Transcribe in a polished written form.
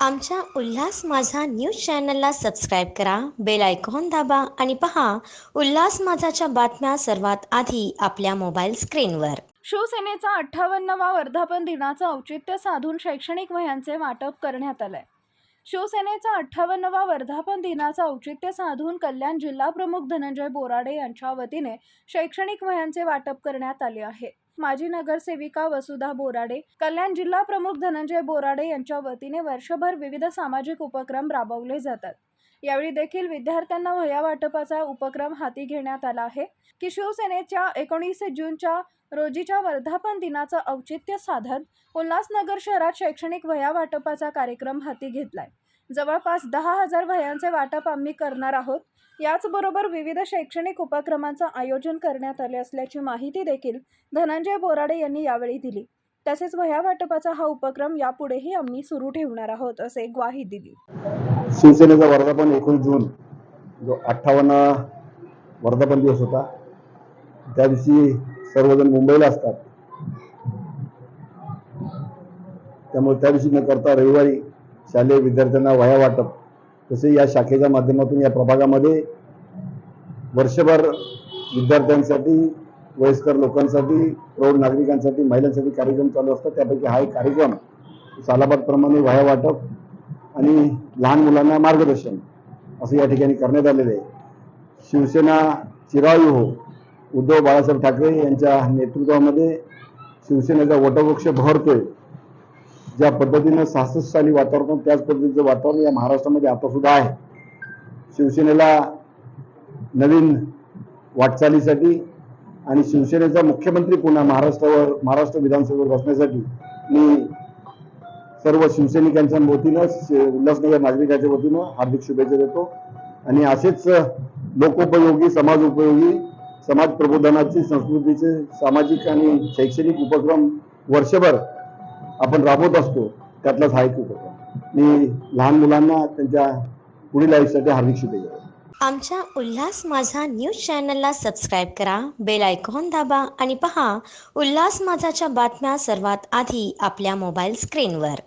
आमच्या उल्हास माझा न्यूज चॅनलला सबस्क्राईब करा, बेल आयकॉन दाबा आणि पहा उल्हास माझाच्या बातम्या सर्वात आधी आपल्या मोबाईल स्क्रीनवर. शिवसेनेचा 58वा वर्धापन दिनाचं औचित्य साधून शैक्षणिक वह्यांचे वाटप करण्यात आलंय. शिवसेनेचा 58वा वर्धापन दिनाचं औचित्य साधून कल्याण जिल्हाप्रमुख धनंजय बोराडे यांच्या वतीने शैक्षणिक वह्यांचे वाटप करण्यात आले आहे. माजी नगरसेविका वसुधा बोराडे, कल्याण जिल्हाप्रमुख धनंजय बोराडे यांच्या वतीने वर्षभर विविध सामाजिक उपक्रम राबवले जातात. यावेळी देखील विद्यार्थ्यांना वह्या वाटपाचा उपक्रम हाती घेण्यात आला आहे की शिवसेनेच्या 19 जूनच्या रोजीच्या वर्धापन दिनाचं औचित्य साधत उल्हासनगर शहरात शैक्षणिक वह्या वाटपाचा कार्यक्रम हाती घेतलाय. जवळपास 10,000 वह्यांचे वाटप आम्ही करणार आहोत. याचबरोबर विविध शैक्षणिक उपक्रमांचं आयोजन करण्यात आले असल्याची माहिती देखील धनंजय बोराडे यांनी यावेळी दिली. तसेच वह्या वाटपाचा हा उपक्रम यापुढेही आम्ही सुरू ठेवणार आहोत असे ग्वाही दिली. शिवसेनेचा वर्धापन 19 जून जो 58 वर्धापन दिवस होता, त्या दिवशी सर्वजण मुंबईला असतात. त्यामुळे त्या दिवशी न करता रविवारी शालेय विद्यार्थ्यांना वह्या वाटप, तसे या शाखेच्या माध्यमातून या प्रभागामध्ये वर्षभर विद्यार्थ्यांसाठी, वयस्कर लोकांसाठी, प्रौढ नागरिकांसाठी, महिलांसाठी कार्यक्रम चालू असतात. त्यापैकी हा एक कार्यक्रम सालाबादप्रमाणे वह्या वाटप आणि लहान मुलांना मार्गदर्शन असं या ठिकाणी करण्यात आलेले आहे. शिवसेना चिरायू हो, उद्धव बाळासाहेब ठाकरे यांच्या नेतृत्वामध्ये शिवसेनेचा वटवृक्ष बहरतोय. ज्या पद्धतीनं 66 साली वातावरण, त्याच पद्धतीचं वातावरण या महाराष्ट्रामध्ये आता सुद्धा आहे. शिवसेनेला नवीन वाटचालीसाठी आणि शिवसेनेचा मुख्यमंत्री पुन्हा महाराष्ट्र विधानसभेवर बसण्यासाठी मी सर्व शिवसैनिकांच्या वतीनं, उल्हासनगर नागरिकांच्या वतीनं हार्दिक शुभेच्छा देतो. आणि असेच लोकोपयोगी, समाज उपयोगी, समाज प्रबोधनाची, संस्कृतीचे, सामाजिक आणि शैक्षणिक उपक्रम वर्षभर आपण राबवत असतो. त्यातलाच हा एक उपक्रम. मी लहान मुलांना त्यांच्या पुढील आयुष्यासाठी हार्दिक शुभेच्छा देतो. आमच्या उल्हास माझा न्यूज चॅनलला सबस्क्राईब करा, बेल आयकॉन दाबा आणि पहा उल्हास माझाच्या बातम्या सर्वात आधी आपल्या मोबाईल स्क्रीनवर.